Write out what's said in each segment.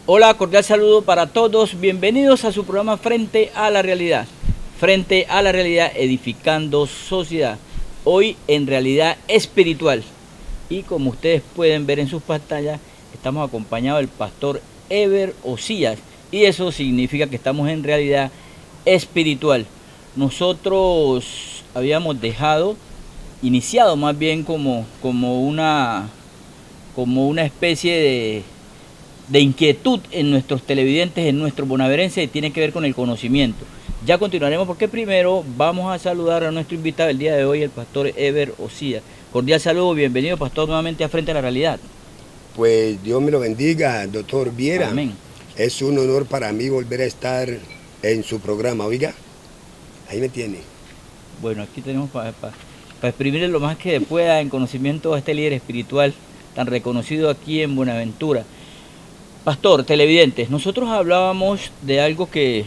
Hola, cordial saludo para todos. Bienvenidos a su programa Frente a la Realidad. Frente a la Realidad, edificando sociedad. Hoy en realidad espiritual. Y como ustedes pueden ver en sus pantallas, estamos acompañados del pastor Ever Osías. Y eso significa que estamos en realidad espiritual. Nosotros habíamos iniciado más bien como una especie de inquietud en nuestros televidentes, en nuestros bonaverenses, y tiene que ver con el conocimiento. Ya continuaremos porque primero vamos a saludar a nuestro invitado el día de hoy, el pastor Ever Osías. Cordial saludo, bienvenido pastor nuevamente a Frente a la Realidad. Pues Dios me lo bendiga, doctor Viera. Amén. Es un honor para mí volver a estar en su programa, oiga. Ahí me tiene. Bueno, aquí tenemos para exprimirle lo más que pueda en conocimiento a este líder espiritual tan reconocido aquí en Buenaventura. Pastor, televidentes, nosotros hablábamos de algo que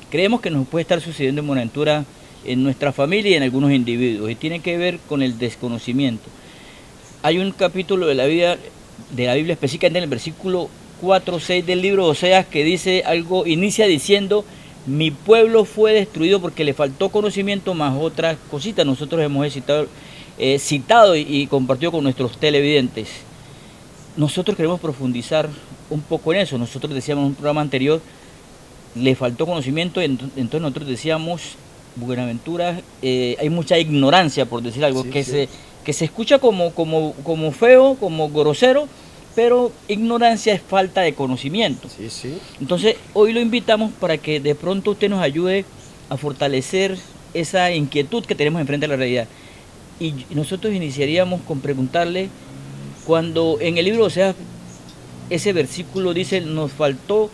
creemos que nos puede estar sucediendo en Buenaventura, en nuestra familia y en algunos individuos, y tiene que ver con el desconocimiento. Hay un capítulo de la Biblia específicamente en el versículo 4-6 del libro de Oseas que dice algo, inicia diciendo: mi pueblo fue destruido porque le faltó conocimiento, más otras cositas. Nosotros hemos citado y compartido con nuestros televidentes. Nosotros queremos profundizar un poco en eso. Nosotros decíamos en un programa anterior, le faltó conocimiento, entonces nosotros decíamos, Buenaventura, hay mucha ignorancia, por decir algo, Sí, que sí. se escucha como feo, como grosero, pero ignorancia es falta de conocimiento. Sí, sí. Entonces, hoy lo invitamos para que de pronto usted nos ayude a fortalecer esa inquietud que tenemos enfrente a la realidad. Y nosotros iniciaríamos con preguntarle, cuando en el libro, o sea, ese versículo dice, nos faltó,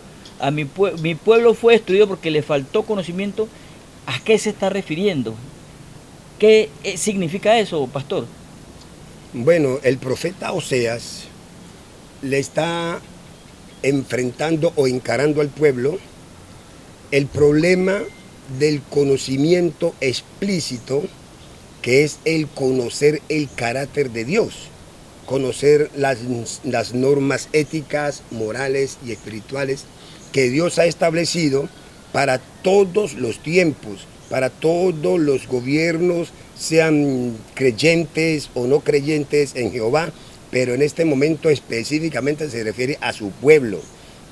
mi pueblo fue destruido porque le faltó conocimiento, ¿a qué se está refiriendo? ¿Qué significa eso, pastor? Bueno, el profeta Oseas le está enfrentando o encarando al pueblo el problema del conocimiento explícito, que es el conocer el carácter de Dios, conocer las normas éticas, morales y espirituales que Dios ha establecido para todos los tiempos, para todos los gobiernos, sean creyentes o no creyentes en Jehová, pero en este momento específicamente se refiere a su pueblo,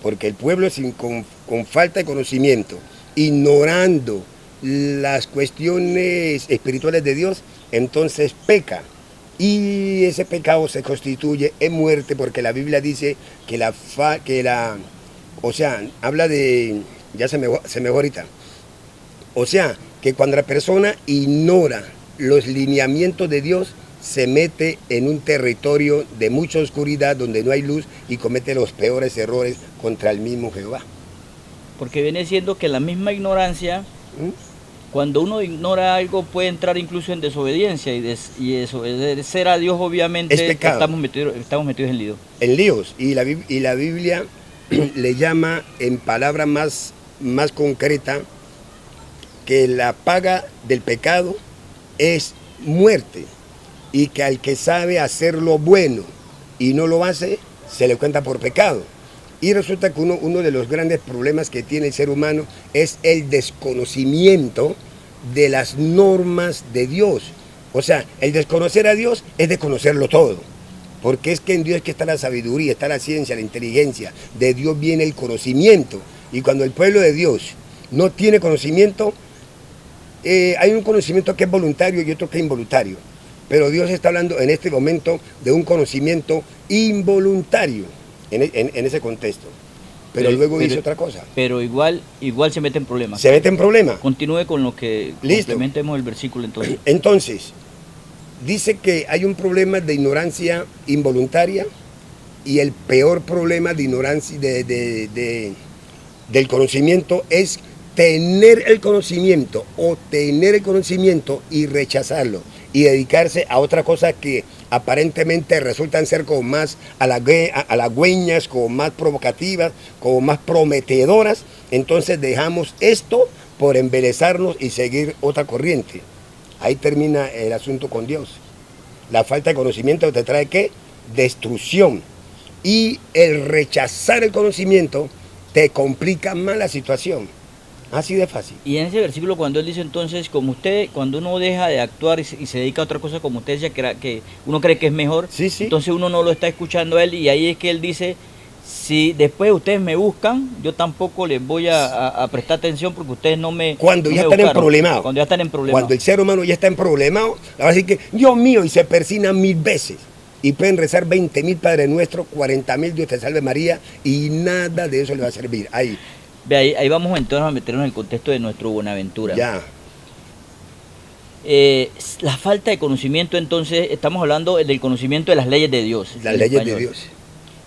porque el pueblo con falta de conocimiento, ignorando las cuestiones espirituales de Dios, entonces peca. Y ese pecado se constituye en muerte, porque la Biblia dice o sea, habla de, ya se me fue ahorita, o sea, que cuando la persona ignora los lineamientos de Dios, se mete en un territorio de mucha oscuridad donde no hay luz y comete los peores errores contra el mismo Jehová. Porque viene siendo que la misma ignorancia, cuando uno ignora algo, puede entrar incluso en desobediencia y desobedecer a Dios, obviamente, Es pecado. Estamos metidos en lío. En líos. Y la Biblia le llama en palabra más concreta que la paga del pecado es muerte, y que al que sabe hacer lo bueno y no lo hace, se le cuenta por pecado. Y resulta que uno de los grandes problemas que tiene el ser humano es el desconocimiento de las normas de Dios. O sea, el desconocer a Dios es desconocerlo todo. Porque es que en Dios es que está la sabiduría, está la ciencia, la inteligencia. De Dios viene el conocimiento. Y cuando el pueblo de Dios no tiene conocimiento, hay un conocimiento que es voluntario y otro que es involuntario. Pero Dios está hablando en este momento de un conocimiento involuntario en ese contexto. Pero luego dice otra cosa. Pero igual se mete en problemas. Se mete en problemas. Continúe con lo que complementemos el versículo entonces. Entonces, dice que hay un problema de ignorancia involuntaria, y el peor problema de ignorancia del conocimiento es tener el conocimiento y rechazarlo y dedicarse a otra cosa que aparentemente resultan ser como más halagüeñas, como más provocativas, como más prometedoras. Entonces dejamos esto por embelezarnos y seguir otra corriente. Ahí termina el asunto con Dios. La falta de conocimiento te trae ¿qué? Destrucción. Y el rechazar el conocimiento te complica más la situación. Así de fácil. Y en ese versículo cuando él dice entonces, como usted, cuando uno deja de actuar y se dedica a otra cosa, como usted decía, que uno cree que es mejor, Sí, sí. entonces uno no lo está escuchando a él, y ahí es que él dice, si después ustedes me buscan, yo tampoco les voy a prestar atención porque ustedes no me Cuando no ya me están en buscaron. problemado. Cuando ya están en problemas. Cuando el ser humano ya está en problemado, le va a decir que, Dios mío, y se persina 1000 veces. Y pueden rezar 20.000 Padre Nuestro, 40.000 Dios te salve María, y nada de eso le va a servir. Ahí. Ve, ahí vamos entonces a meternos en el contexto de nuestro Buenaventura. Ya. La falta de conocimiento, entonces, estamos hablando del conocimiento de las leyes de Dios. Las en leyes español. de Dios.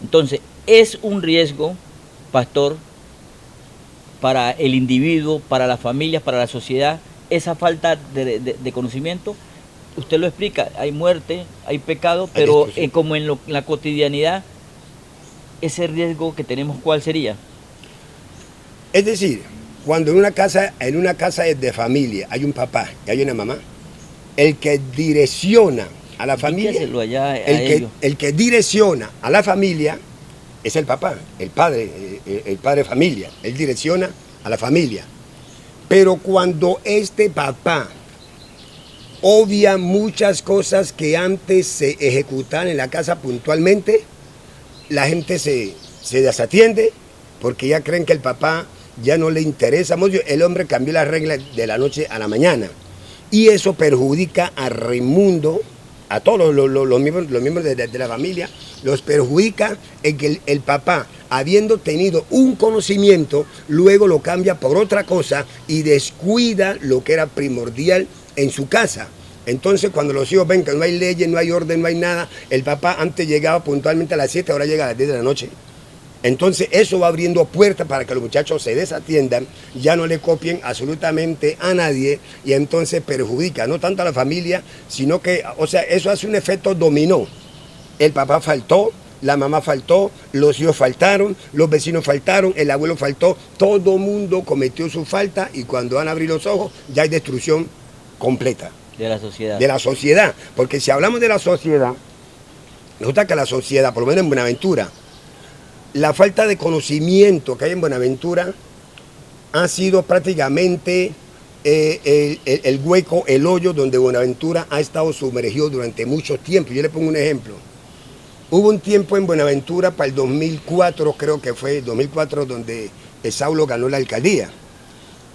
Entonces, es un riesgo, pastor, para el individuo, para las familias, para la sociedad, esa falta de conocimiento. Usted lo explica, hay muerte, hay pecado, pero como en la cotidianidad, ese riesgo que tenemos, ¿cuál sería? Es decir, cuando en una casa de familia hay un papá y hay una mamá, el que direcciona a la familia, el que direcciona a la familia es el papá, el padre de familia, él direcciona a la familia. Pero cuando este papá obvia muchas cosas que antes se ejecutaban en la casa puntualmente, la gente se desatiende porque ya creen que el papá ya no le interesa. El hombre cambió las reglas de la noche a la mañana y eso perjudica a Raimundo, a todos los miembros de la familia, los perjudica en que el papá, habiendo tenido un conocimiento, luego lo cambia por otra cosa y descuida lo que era primordial en su casa. Entonces, cuando los hijos ven que no hay leyes, no hay orden, no hay nada, el papá antes llegaba puntualmente a las 7, ahora llega a las 10 de la noche. Entonces, eso va abriendo puertas para que los muchachos se desatiendan, ya no le copien absolutamente a nadie y entonces perjudica no tanto a la familia, sino que, o sea, eso hace un efecto dominó. El papá faltó, la mamá faltó, los hijos faltaron, los vecinos faltaron, el abuelo faltó, todo mundo cometió su falta y cuando van a abrir los ojos ya hay destrucción completa. De la sociedad. De la sociedad, porque si hablamos de la sociedad, resulta que la sociedad, por lo menos en Buenaventura, la falta de conocimiento que hay en Buenaventura ha sido prácticamente el hueco, el hoyo donde Buenaventura ha estado sumergido durante mucho tiempo. Yo le pongo un ejemplo. Hubo un tiempo en Buenaventura para el 2004, creo que fue 2004, donde Saulo ganó la alcaldía.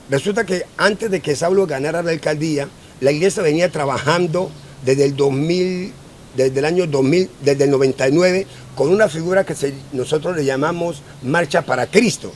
Resulta que antes de que Saulo ganara la alcaldía, la iglesia venía trabajando desde el 2000, desde el año 2000, desde el 99, con una figura que nosotros le llamamos Marcha para Cristo.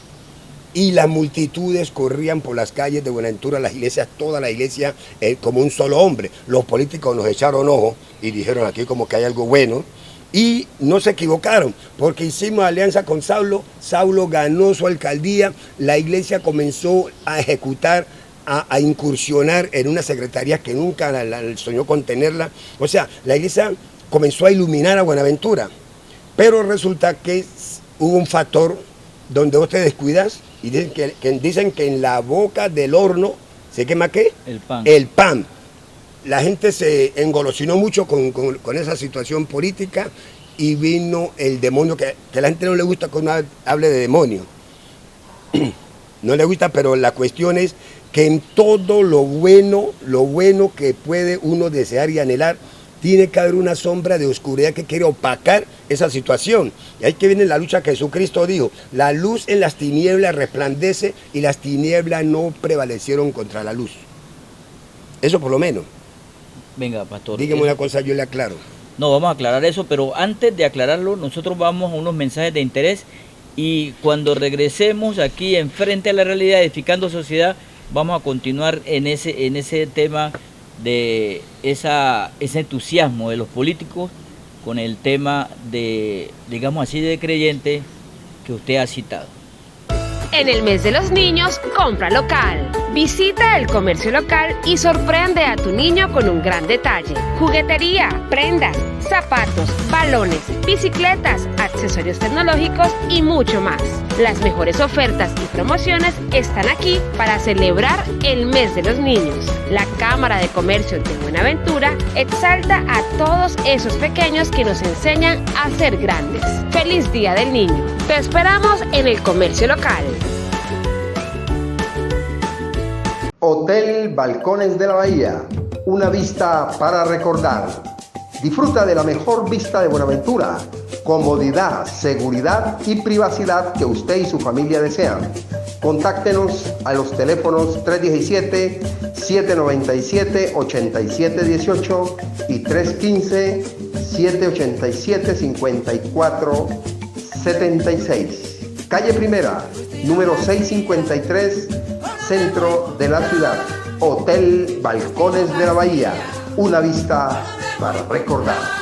Y las multitudes corrían por las calles de Buenaventura, las iglesias, toda la iglesia, como un solo hombre. Los políticos nos echaron ojo y dijeron aquí como que hay algo bueno. Y no se equivocaron, porque hicimos alianza con Saulo, Saulo ganó su alcaldía, la iglesia comenzó a ejecutar, a incursionar en una secretaría que nunca soñó con tenerla. O sea, la iglesia comenzó a iluminar a Buenaventura, pero resulta que hubo un factor donde vos te descuidas y dicen que en la boca del horno se quema ¿qué? El pan. El pan. La gente se engolosinó mucho con esa situación política y vino el demonio, que a la gente no le gusta que uno hable de demonio. No le gusta, pero la cuestión es que en todo lo bueno que puede uno desear y anhelar, tiene que haber una sombra de oscuridad que quiere opacar esa situación. Y ahí que viene la lucha que Jesucristo dijo, la luz en las tinieblas resplandece y las tinieblas no prevalecieron contra la luz. Eso por lo menos. Venga, pastor. Dígame una cosa, yo le aclaro. No, vamos a aclarar eso, pero antes de aclararlo, nosotros vamos a unos mensajes de interés y cuando regresemos aquí en Frente a la Realidad, Edificando Sociedad, vamos a continuar en ese tema de ese entusiasmo de los políticos con el tema de, digamos así, de creyente que usted ha citado. En el mes de los niños, compra local. Visita el comercio local y sorprende a tu niño con un gran detalle. Juguetería, prendas, zapatos, balones, bicicletas, accesorios tecnológicos y mucho más. Las mejores ofertas y promociones están aquí para celebrar el mes de los niños. La Cámara de Comercio de Buenaventura exalta a todos esos pequeños que nos enseñan a ser grandes. ¡Feliz Día del Niño! Te esperamos en el comercio local. Hotel Balcones de la Bahía, una vista para recordar. Disfruta de la mejor vista de Buenaventura, comodidad, seguridad y privacidad que usted y su familia desean. Contáctenos a los teléfonos 317-797-8718 y 315-787-5476. Calle Primera, número 653, centro de la ciudad. Hotel Balcones de la Bahía, una vista para recordar.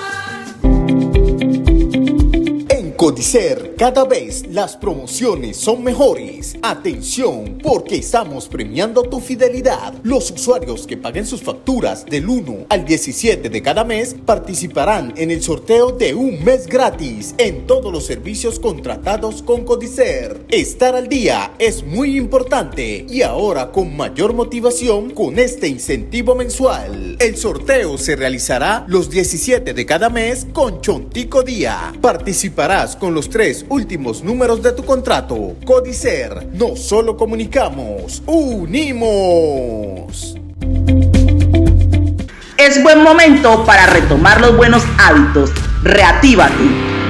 Codicer, cada vez las promociones son mejores. Atención, porque estamos premiando tu fidelidad. Los usuarios que paguen sus facturas del 1 al 17 de cada mes participarán en el sorteo de un mes gratis en todos los servicios contratados con Codicer. Estar al día es muy importante y ahora con mayor motivación con este incentivo mensual. El sorteo se realizará los 17 de cada mes con Chontico Día. Participarás con los 3 últimos números de tu contrato. Codicer, no solo comunicamos, unimos. Es buen momento para retomar los buenos hábitos. Reactívate.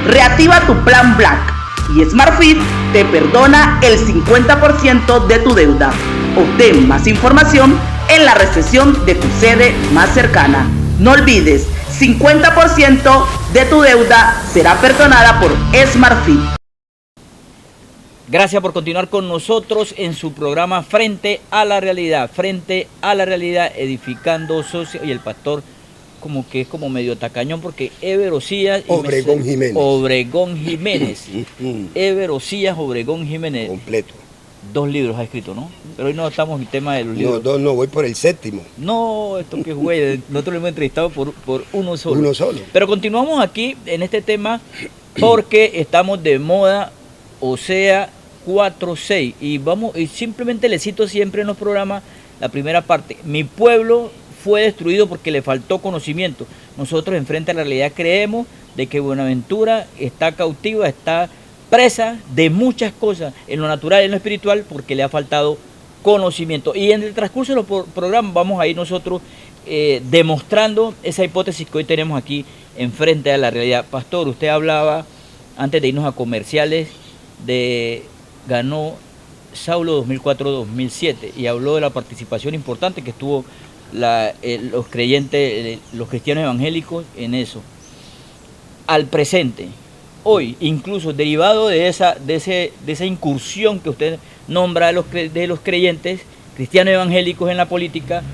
Reactiva tu plan Black y SmartFit te perdona el 50% de tu deuda. Obtén más información en la recepción de tu sede más cercana. No olvides, 50% de tu deuda será perdonada por SmartFit. Gracias por continuar con nosotros en su programa Frente a la Realidad. Frente a la Realidad, edificando socios. Y el pastor como que es como medio tacañón porque Ever Osías y Obregón Jiménez. Ever Osías Obregón Jiménez. Completo. 2 libros ha escrito, ¿no? Pero hoy no estamos en el tema de los libros. No, voy por el 7º. No, esto que güey, nosotros lo hemos entrevistado por uno solo. Uno solo. Pero continuamos aquí en este tema porque estamos de moda, o sea, 4-6. Y simplemente le cito siempre en los programas la primera parte. Mi pueblo fue destruido porque le faltó conocimiento. Nosotros en Frente a la Realidad creemos de que Buenaventura está cautiva, está presa de muchas cosas, en lo natural y en lo espiritual, porque le ha faltado conocimiento. Y en el transcurso de los programas vamos a ir nosotros demostrando esa hipótesis que hoy tenemos aquí en Frente a la Realidad. Pastor, usted hablaba, antes de irnos a comerciales, ganó Saulo 2004-2007 y habló de la participación importante que tuvo los creyentes, los cristianos evangélicos en eso. Al presente, hoy, incluso derivado de esa incursión que usted nombra de los creyentes cristianos evangélicos en la política,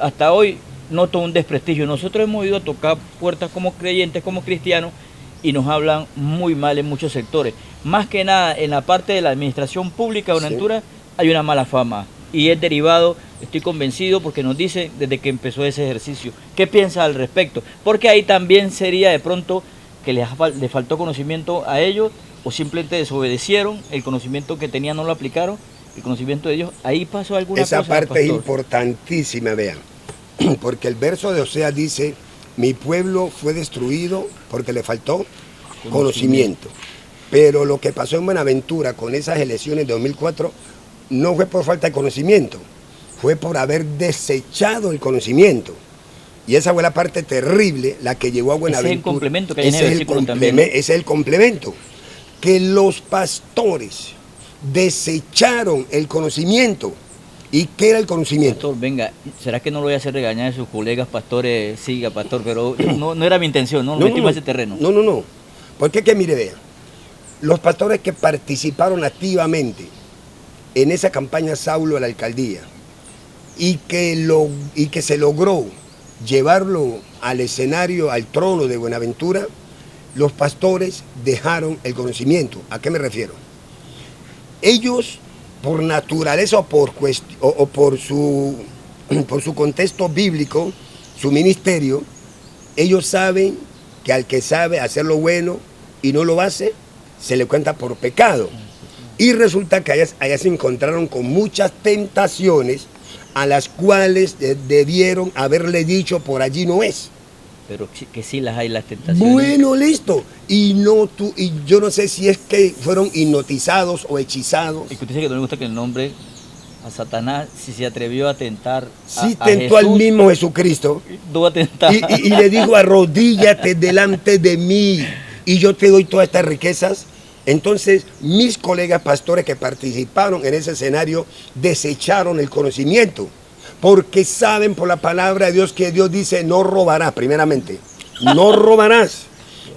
hasta hoy noto un desprestigio. Nosotros hemos ido a tocar puertas como creyentes, como cristianos, y nos hablan muy mal en muchos sectores. Más que nada, en la parte de la administración pública de Buenaventura hay una mala fama. Y es derivado, estoy convencido, porque nos dice desde que empezó ese ejercicio. ¿Qué piensa al respecto? Porque ahí también sería de pronto que le faltó conocimiento a ellos, o simplemente desobedecieron, el conocimiento que tenían no lo aplicaron, el conocimiento de Dios. Ahí pasó alguna cosa. Esa parte pastor. es importantísima, vean, porque el verso de Oseas dice, mi pueblo fue destruido porque le faltó conocimiento. Pero lo que pasó en Buenaventura con esas elecciones de 2004 no fue por falta de conocimiento, fue por haber desechado el conocimiento. Y esa fue la parte terrible, la que llevó a Buenaventura. Ese es el complemento que hay en el versículo también. Ese es el complemento. Que los pastores desecharon el conocimiento. ¿Y qué era el conocimiento? Pastor, venga, ¿será que no lo voy a hacer regañar de sus colegas pastores? Siga, pastor, pero no era mi intención, no metimos a ese terreno. No. Porque que mire, vean, los pastores que participaron activamente en esa campaña Saulo a la alcaldía y que se logró llevarlo al escenario, al trono de Buenaventura, los pastores dejaron el conocimiento. ¿A qué me refiero? Ellos, por naturaleza o por su contexto bíblico, su ministerio, ellos saben que al que sabe hacer lo bueno y no lo hace, se le cuenta por pecado. Y resulta que allá se encontraron con muchas tentaciones a las cuales debieron haberle dicho por allí no es. Pero que sí las hay las tentaciones. Bueno, listo. Y yo no sé si es que fueron hipnotizados o hechizados. Y que usted dice que no le gusta que el nombre a Satanás, si se atrevió a tentar Sí, a tentó Jesús, al mismo Jesucristo. tú vas a tentar. Y le dijo, arrodíllate delante de mí y yo te doy todas estas riquezas. Entonces, mis colegas pastores que participaron en ese escenario desecharon el conocimiento, porque saben por la palabra de Dios que Dios dice, no robarás, primeramente, no robarás.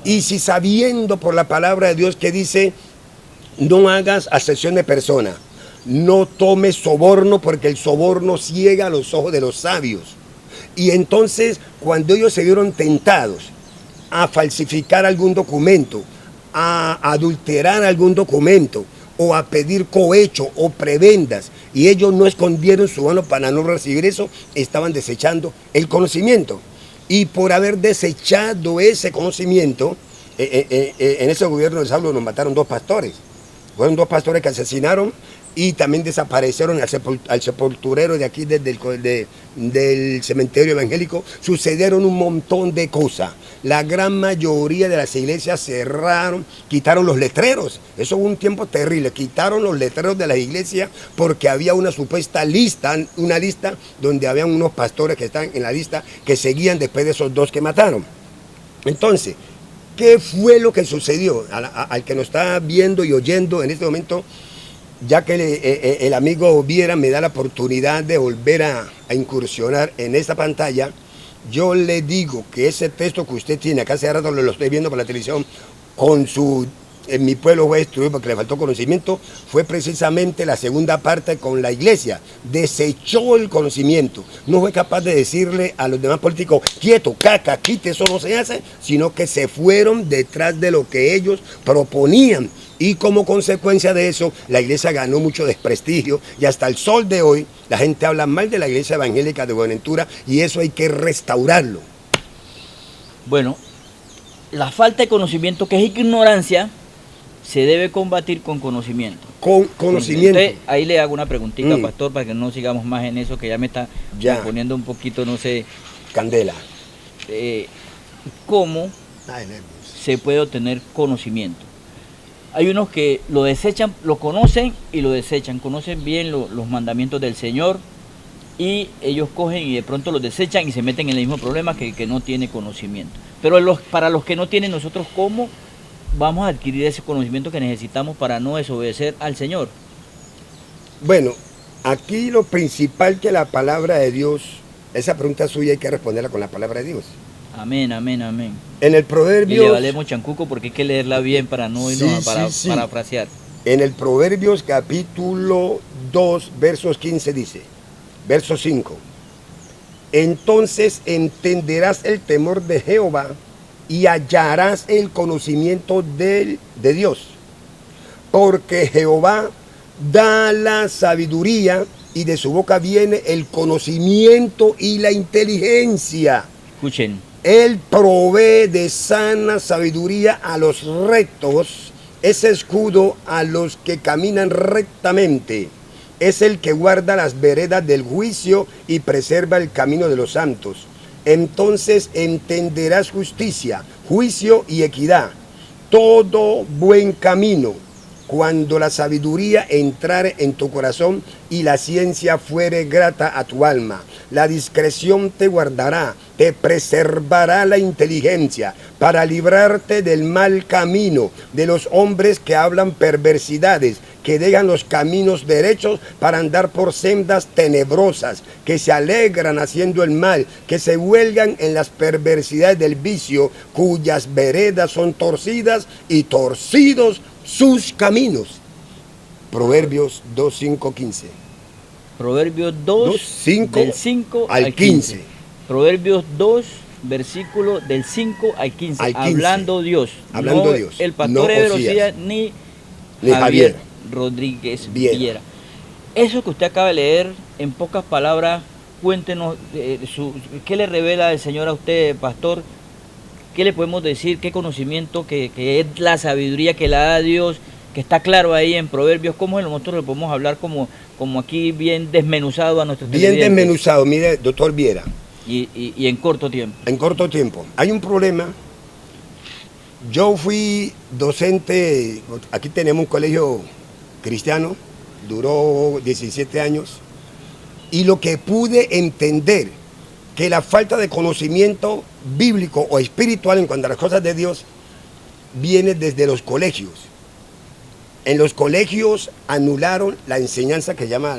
Y si sabiendo por la palabra de Dios que dice, no hagas acepción de persona, no tomes soborno, porque el soborno ciega los ojos de los sabios. Y entonces, cuando ellos se vieron tentados a falsificar algún documento, a adulterar algún documento, o a pedir cohecho o prebendas, y ellos no escondieron su mano para no recibir eso, estaban desechando el conocimiento. Y por haber desechado ese conocimiento, en ese gobierno de Saulo nos mataron 2 pastores. Fueron 2 pastores que asesinaron y también desaparecieron al sepulturero de aquí del cementerio evangélico. Sucedieron un montón de cosas. La gran mayoría de las iglesias cerraron, quitaron los letreros. Eso fue un tiempo terrible. Quitaron los letreros de las iglesias porque había una supuesta lista, una lista donde habían unos pastores que están en la lista que seguían después de esos 2 que mataron. Entonces, ¿qué fue lo que sucedió? Al que nos está viendo y oyendo en este momento, ya que el amigo Viera me da la oportunidad de volver a incursionar en esta pantalla, yo le digo que ese texto que usted tiene, acá hace rato lo estoy viendo por la televisión, en mi pueblo fue destruido porque le faltó conocimiento, fue precisamente la segunda parte con la iglesia. Desechó el conocimiento, no fue capaz de decirle a los demás políticos, quieto, caca, quite, eso no se hace, sino que se fueron detrás de lo que ellos proponían. Y como consecuencia de eso, la iglesia ganó mucho desprestigio y hasta el sol de hoy la gente habla mal de la iglesia evangélica de Buenaventura y eso hay que restaurarlo. Bueno, la falta de conocimiento, que es ignorancia, se debe combatir con conocimiento. Con conocimiento. Entonces, ahí le hago una preguntita, pastor, para que no sigamos más en eso, que ya me está poniendo un poquito, no sé. Candela. ¿Cómo se puede obtener conocimiento? Hay unos que lo desechan, lo conocen y lo desechan, conocen bien los mandamientos del Señor y ellos cogen y de pronto los desechan y se meten en el mismo problema que el que no tiene conocimiento. Pero para los que no tienen, nosotros, ¿cómo vamos a adquirir ese conocimiento que necesitamos para no desobedecer al Señor? Bueno, aquí lo principal que la palabra de Dios, esa pregunta suya hay que responderla con la palabra de Dios. Amén, amén, amén. En el Proverbios... Y le valemos chancuco porque hay que leerla bien para no irnos a parafrasear. En el Proverbios capítulo 2, versos 15 dice, verso 5, entonces entenderás el temor de Jehová y hallarás el conocimiento de Dios, porque Jehová da la sabiduría y de su boca viene el conocimiento y la inteligencia. Escuchen. Él provee de sana sabiduría a los rectos, es escudo a los que caminan rectamente. Es el que guarda las veredas del juicio y preserva el camino de los santos. Entonces entenderás justicia, juicio y equidad, todo buen camino. Cuando la sabiduría entrare en tu corazón y la ciencia fuere grata a tu alma, la discreción te guardará, te preservará la inteligencia para librarte del mal camino, de los hombres que hablan perversidades, que dejan los caminos derechos para andar por sendas tenebrosas, que se alegran haciendo el mal, que se huelgan en las perversidades del vicio, cuyas veredas son torcidas y torcidos sus caminos. Proverbios 2, 5, 15. Proverbios 2, 5 del 5 al 15. Proverbios 2, versículo del 5 al 15. Hablando Dios. Hablando no Dios. El pastor Everosía ni Javier Rodríguez Viera. Eso que usted acaba de leer, en pocas palabras, cuéntenos qué le revela el Señor a usted, pastor. ¿Qué le podemos decir? ¿Qué conocimiento que es la sabiduría que le da Dios que está claro ahí en Proverbios, ¿cómo nosotros lo podemos hablar como aquí bien desmenuzado a nuestros Bien desmenuzado, mire, doctor Viera. Y en corto tiempo. En corto tiempo. Hay un problema. Yo fui docente, aquí tenemos un colegio cristiano, duró 17 años, y lo que pude entender, que la falta de conocimiento bíblico o espiritual en cuanto a las cosas de Dios, viene desde los colegios. En los colegios anularon la enseñanza que llama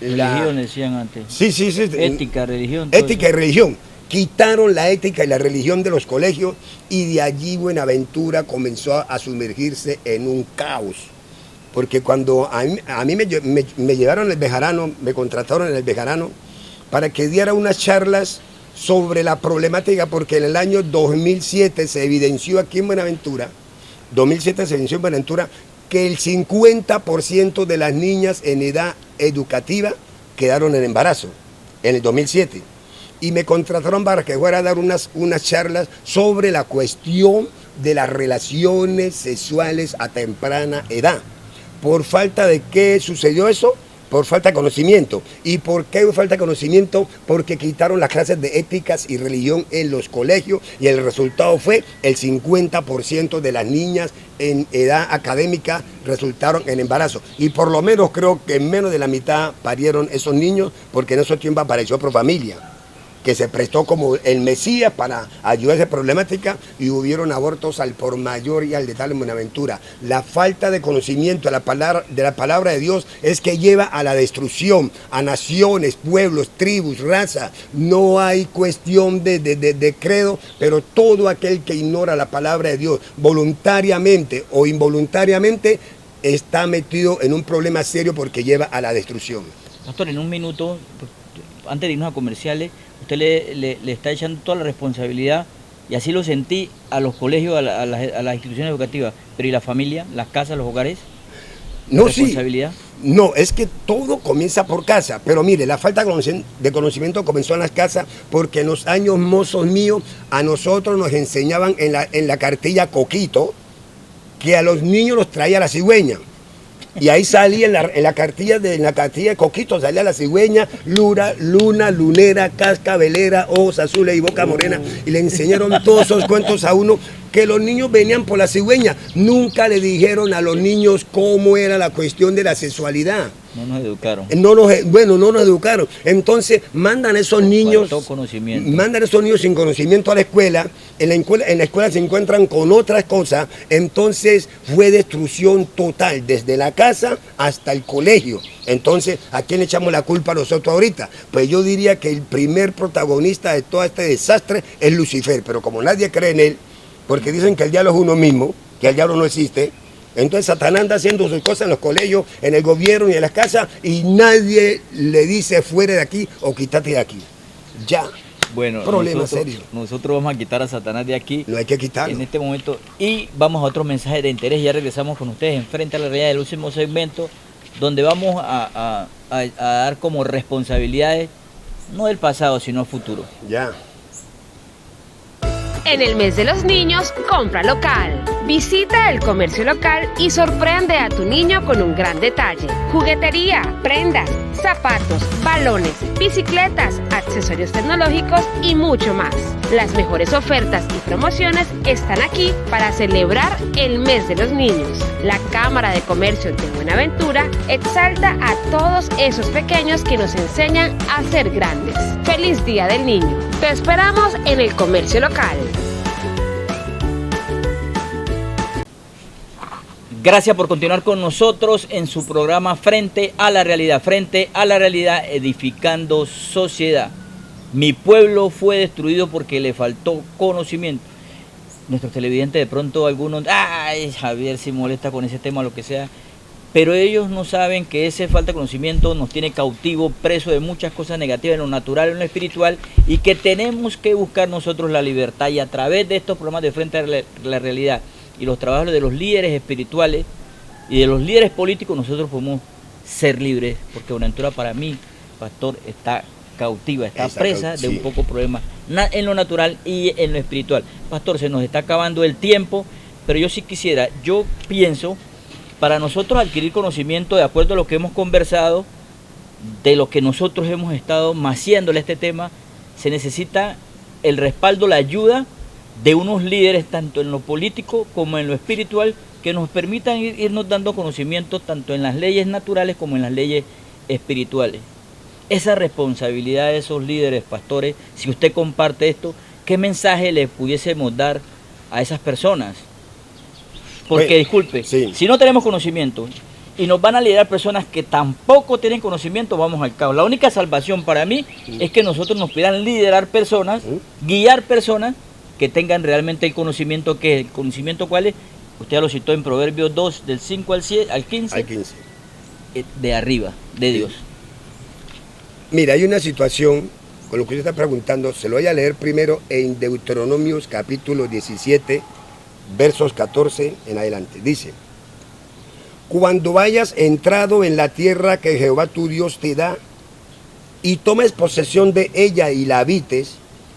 Religión decían antes. Sí. Ética, religión. Ética y religión. Quitaron la ética y la religión de los colegios y de allí Buenaventura comenzó a sumergirse en un caos. Porque cuando a mí me llevaron al Bejarano, me contrataron en el Bejarano para que diera unas charlas sobre la problemática, porque en el año 2007 se evidenció aquí en Buenaventura, que el 50% de las niñas en edad educativa quedaron en embarazo, en el 2007. Y me contrataron para que fuera a dar unas charlas sobre la cuestión de las relaciones sexuales a temprana edad. ¿Por falta de qué sucedió eso? Por falta de conocimiento. ¿Y por qué falta de conocimiento? Porque quitaron las clases de éticas y religión en los colegios y el resultado fue el 50% de las niñas en edad académica resultaron en embarazo. Y por lo menos creo que menos de la mitad parieron esos niños, porque en esos tiempos apareció Profamilia, que se prestó como el Mesías para ayudar a esa problemática, y hubieron abortos al por mayor y al de tal en Buenaventura. La falta de conocimiento de la palabra de Dios es que lleva a la destrucción, a naciones, pueblos, tribus, razas. No hay cuestión de credo, pero todo aquel que ignora la palabra de Dios voluntariamente o involuntariamente está metido en un problema serio, porque lleva a la destrucción. Pastor, en un minuto, antes de irnos a comerciales, usted le está echando toda la responsabilidad, y así lo sentí, a los colegios, a las instituciones educativas, pero ¿y la familia, las casas, los hogares? No, responsabilidad. Sí. No, es que todo comienza por casa, pero mire, la falta de conocimiento comenzó en las casas, porque en los años mozos míos a nosotros nos enseñaban en la cartilla Coquito que a los niños los traía la cigüeña. Y ahí salía en la cartilla de Coquito, salía la cigüeña, luna, lunera, cascabelera, ojos azules y boca morena. Y le enseñaron todos esos cuentos a uno, que los niños venían por la cigüeña. Nunca le dijeron a los niños cómo era la cuestión de la sexualidad. No nos educaron. No nos educaron. Entonces mandan esos niños. Faltó conocimiento. Mandan esos niños sin conocimiento a la escuela. En la escuela se encuentran con otras cosas. Entonces fue destrucción total, desde la casa hasta el colegio. Entonces, ¿a quién le echamos la culpa nosotros ahorita? Pues yo diría que el primer protagonista de todo este desastre es Lucifer. Pero como nadie cree en él, porque dicen que el diablo es uno mismo, que el diablo no existe, entonces Satanás anda haciendo sus cosas en los colegios, en el gobierno y en las casas, y nadie le dice fuera de aquí o quítate de aquí. Ya. Bueno, problema serio. Nosotros vamos a quitar a Satanás de aquí. No hay que quitarlo. En este momento. Y vamos a otro mensaje de interés. Ya regresamos con ustedes en Frente a la Realidad, del último segmento, donde vamos a dar como responsabilidades, no del pasado, sino futuro. Ya. En el mes de los niños, compra local. Visita el comercio local y sorprende a tu niño con un gran detalle. Juguetería, prendas, zapatos, balones, bicicletas, accesorios tecnológicos y mucho más. Las mejores ofertas y promociones están aquí para celebrar el mes de los niños. La Cámara de Comercio de Buenaventura exalta a todos esos pequeños que nos enseñan a ser grandes. ¡Feliz Día del Niño! Te esperamos en el comercio local. Gracias por continuar con nosotros en su programa Frente a la Realidad. Frente a la Realidad, edificando sociedad. Mi pueblo fue destruido porque le faltó conocimiento. Nuestros televidentes, de pronto algunos, ay, Javier se molesta con ese tema, lo que sea, pero ellos no saben que ese falta de conocimiento nos tiene cautivo, preso de muchas cosas negativas en lo natural, en lo espiritual, y que tenemos que buscar nosotros la libertad, y a través de estos programas de Frente a la Realidad y los trabajos de los líderes espirituales y de los líderes políticos, nosotros podemos ser libres, porque Buenaventura, para mí, pastor, está cautiva, está presa de un poco problema en lo natural y en lo espiritual. Pastor, se nos está acabando el tiempo. pero yo sí quisiera, yo pienso, para nosotros adquirir conocimiento de acuerdo a lo que hemos conversado, de lo que nosotros hemos estado maciándole a este tema, se necesita el respaldo, la ayuda de unos líderes tanto en lo político como en lo espiritual que nos permitan irnos dando conocimiento tanto en las leyes naturales como en las leyes espirituales. Esa responsabilidad de esos líderes, pastores, si usted comparte esto, ¿qué mensaje le pudiésemos dar a esas personas? Porque, bueno, disculpe, sí. Si no tenemos conocimiento y nos van a liderar personas que tampoco tienen conocimiento, vamos al caos. La única salvación para mí es que nosotros nos pidan liderar personas, guiar personas que tengan realmente el conocimiento. ¿El conocimiento cuál es? Usted ya lo citó en Proverbios 2, del 5 al 15. Al 15. De arriba, de Dios. Mira, hay una situación con lo que usted está preguntando, se lo voy a leer primero en Deuteronomios capítulo 17, versos 14 en adelante. Dice: cuando hayas entrado en la tierra que Jehová tu Dios te da, y tomes posesión de ella y la habites,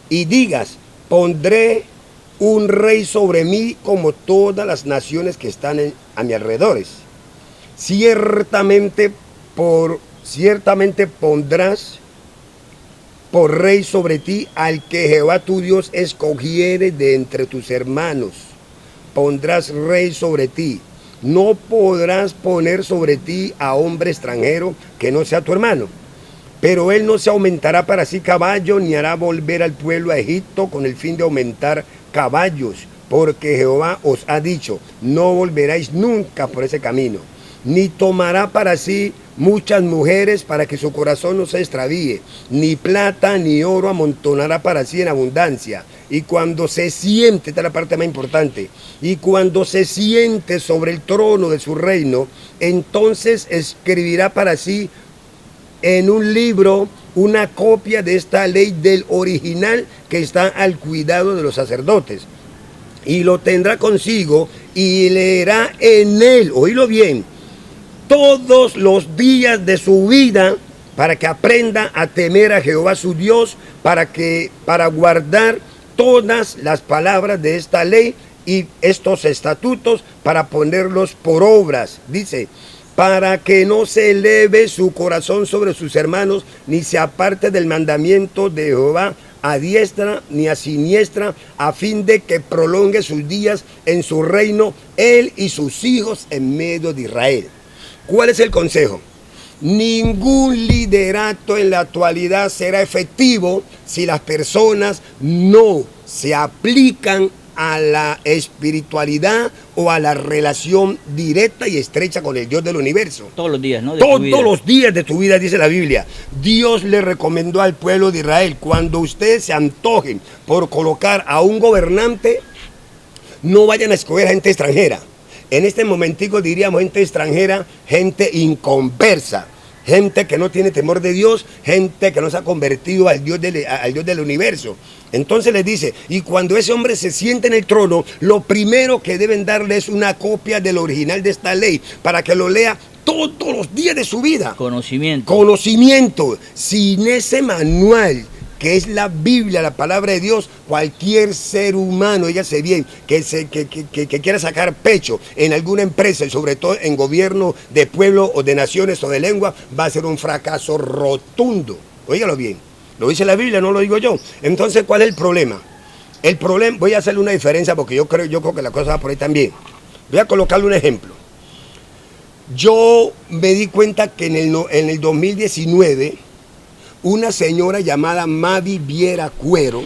y digas, pondré un rey sobre mí como todas las naciones que están a mi alrededores. Ciertamente pondrás por rey sobre ti al que Jehová tu Dios escogiere de entre tus hermanos. Pondrás rey sobre ti. No podrás poner sobre ti a hombre extranjero que no sea tu hermano. Pero él no se aumentará para sí caballo, ni hará volver al pueblo a Egipto con el fin de aumentar caballos, porque Jehová os ha dicho, no volveráis nunca por ese camino. Ni tomará para sí muchas mujeres para que su corazón no se extravíe, ni plata ni oro amontonará para sí en abundancia. Y cuando se siente, esta es la parte más importante, y cuando se siente sobre el trono de su reino, entonces escribirá para sí en un libro una copia de esta ley del original que está al cuidado de los sacerdotes. Y lo tendrá consigo y leerá en él, oílo bien, todos los días de su vida, para que aprenda a temer a Jehová su Dios, para guardar todas las palabras de esta ley y estos estatutos, para ponerlos por obras. Dice, para que no se eleve su corazón sobre sus hermanos, ni se aparte del mandamiento de Jehová a diestra ni a siniestra, a fin de que prolongue sus días en su reino, él y sus hijos en medio de Israel. ¿Cuál es el consejo? Ningún liderato en la actualidad será efectivo si las personas no se aplican a la espiritualidad o a la relación directa y estrecha con el Dios del universo. Todos los días, ¿no? Todos los días de tu vida, dice la Biblia. Dios le recomendó al pueblo de Israel, cuando ustedes se antojen por colocar a un gobernante, no vayan a escoger a gente extranjera. En este momentico diríamos gente extranjera, gente inconversa, gente que no tiene temor de Dios, gente que no se ha convertido al Dios del universo. Entonces les dice, y cuando ese hombre se siente en el trono, lo primero que deben darle es una copia del original de esta ley, para que lo lea todos los días de su vida. Conocimiento. Sin ese manual, que es la Biblia, la palabra de Dios, cualquier ser humano, dígase bien, que quiera sacar pecho en alguna empresa, y sobre todo en gobierno de pueblo o de naciones o de lengua, va a ser un fracaso rotundo. Óigalo bien, lo dice la Biblia, no lo digo yo. Entonces, ¿cuál es el problema? El problema, voy a hacerle una diferencia porque yo creo que la cosa va por ahí también. Voy a colocarle un ejemplo. Yo me di cuenta que en el 2019, una señora llamada Mavi Viera Cuero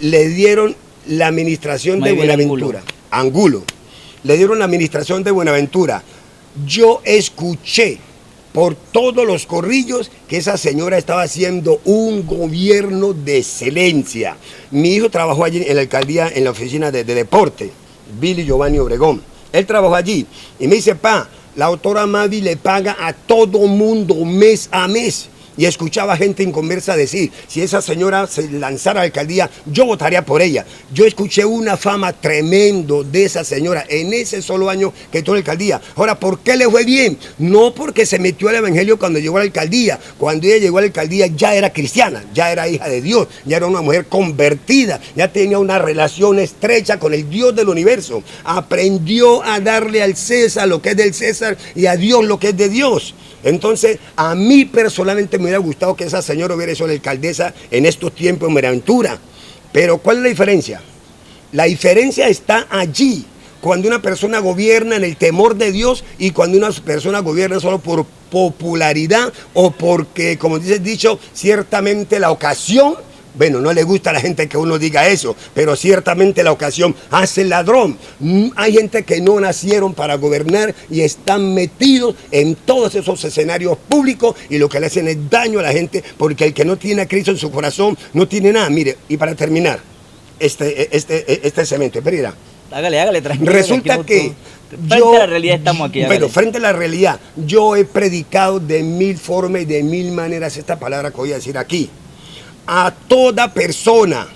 le dieron la administración de Buenaventura. Angulo. Le dieron la administración de Buenaventura. Yo escuché por todos los corrillos que esa señora estaba haciendo un gobierno de excelencia. Mi hijo trabajó allí en la alcaldía, en la oficina de deporte, Billy Giovanni Obregón. Él trabajó allí y me dice, pa, la autora Mavi le paga a todo mundo mes a mes. y escuchaba gente inconversa decir, si esa señora se lanzara a la alcaldía, yo votaría por ella. Yo escuché una fama tremendo de esa señora en ese solo año que tuvo la alcaldía. Ahora, ¿por qué le fue bien? No porque se metió al evangelio cuando llegó a la alcaldía. Cuando ella llegó a la alcaldía ya era cristiana, ya era hija de Dios, ya era una mujer convertida, ya tenía una relación estrecha con el Dios del universo. Aprendió a darle al César lo que es del César y a Dios lo que es de Dios. Entonces, a mí personalmente me hubiera gustado que esa señora hubiera sido la alcaldesa en estos tiempos en Buenaventura. Pero, ¿cuál es la diferencia? La diferencia está allí, cuando una persona gobierna en el temor de Dios y cuando una persona gobierna solo por popularidad o porque, como dice el dicho, ciertamente la ocasión. Bueno, no le gusta a la gente que uno diga eso, pero ciertamente la ocasión hace el ladrón. Hay gente que no nacieron para gobernar y están metidos en todos esos escenarios públicos y lo que le hacen es daño a la gente, porque el que no tiene a Cristo en su corazón no tiene nada. Mire, y para terminar, este cemento, Pereira. Hágale, tranquilo. Resulta que frente a la realidad estamos aquí. Bueno, frente a la realidad, yo he predicado de 1000 formas y de 1000 maneras esta palabra que voy a decir aquí. A toda persona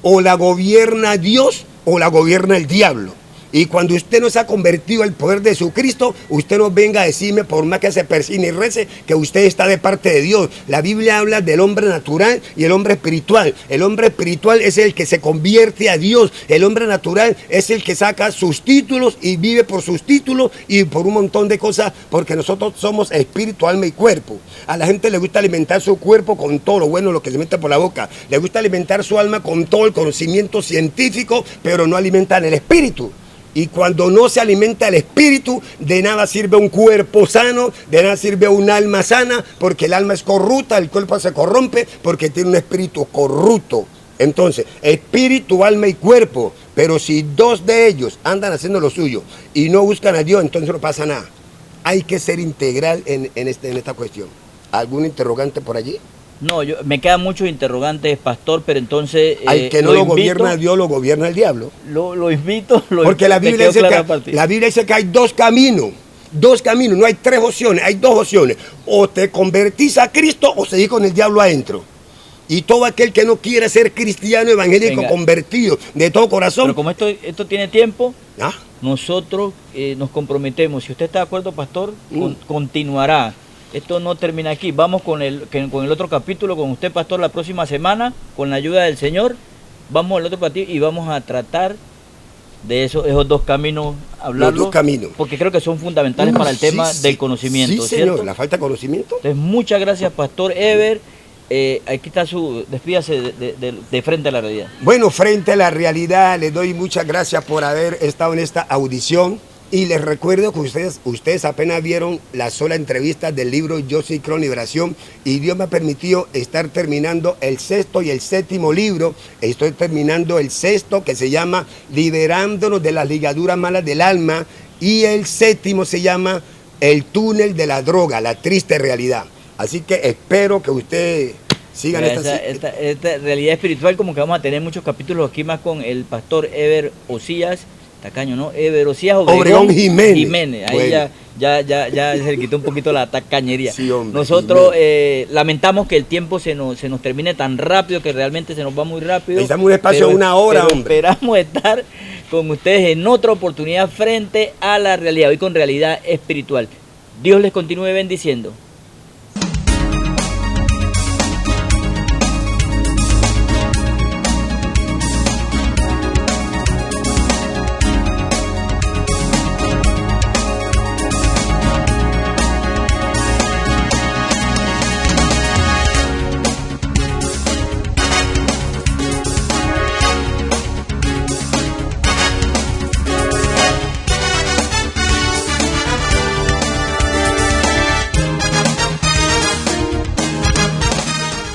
o la gobierna Dios o la gobierna el diablo. Y cuando usted no se ha convertido al poder de Jesucristo, usted no venga a decirme, por más que se persine y rece, que usted está de parte de Dios. La Biblia habla del hombre natural y el hombre espiritual. El hombre espiritual es el que se convierte a Dios. El hombre natural es el que saca sus títulos y vive por sus títulos y por un montón de cosas, porque nosotros somos espíritu, alma y cuerpo. A la gente le gusta alimentar su cuerpo con todo lo bueno, lo que se mete por la boca. Le gusta alimentar su alma con todo el conocimiento científico, pero no alimentan el espíritu. Y cuando no se alimenta el espíritu, de nada sirve un cuerpo sano, de nada sirve un alma sana, porque el alma es corrupta, el cuerpo se corrompe, porque tiene un espíritu corrupto. Entonces, espíritu, alma y cuerpo, pero si dos de ellos andan haciendo lo suyo y no buscan a Dios, entonces no pasa nada. Hay que ser integral en esta cuestión. ¿Algún interrogante por allí? No, me quedan muchos interrogantes, pastor, pero entonces... Al que no lo gobierna Dios, lo gobierna el diablo. Lo invito. Porque la Biblia dice que hay dos caminos. Dos caminos, no hay tres opciones, hay dos opciones. O te convertís a Cristo o seguís con el diablo adentro. Y todo aquel que no quiere ser cristiano, evangélico, convertido de todo corazón... Pero como esto tiene tiempo, ¿ah? Nosotros nos comprometemos. Si usted está de acuerdo, pastor, continuará. Esto no termina aquí. Vamos con el otro capítulo con usted, pastor, la próxima semana, con la ayuda del Señor. Vamos al otro partido y vamos a tratar de esos dos caminos, hablarlo. Los dos caminos. Porque creo que son fundamentales para el tema del conocimiento. Sí, señor, ¿cierto? la falta de conocimiento. Entonces, muchas gracias, pastor Ever. Aquí está despídase de frente a la realidad. Bueno, frente a la realidad, les doy muchas gracias por haber estado en esta audición. Y les recuerdo que ustedes apenas vieron la sola entrevista del libro Yo Soy Cron Liberación, y Dios me ha permitido estar terminando el 6º y el 7º libro. Estoy terminando el 6º, que se llama Liberándonos de las ligaduras malas del alma, y el 7º se llama El túnel de la droga, la triste realidad. Así que espero que ustedes sigan esta realidad espiritual, como que vamos a tener muchos capítulos aquí más con el pastor Ever Osías. Tacaño, ¿no? Ever Osías Obregón Jiménez. Ahí bueno. ya se le quitó un poquito la tacañería. Sí, hombre, nosotros lamentamos que el tiempo se nos termine tan rápido, que realmente se nos va muy rápido. Necesitamos un espacio de una hora, hombre. Esperamos estar con ustedes en otra oportunidad frente a la realidad, hoy con realidad espiritual. Dios les continúe bendiciendo.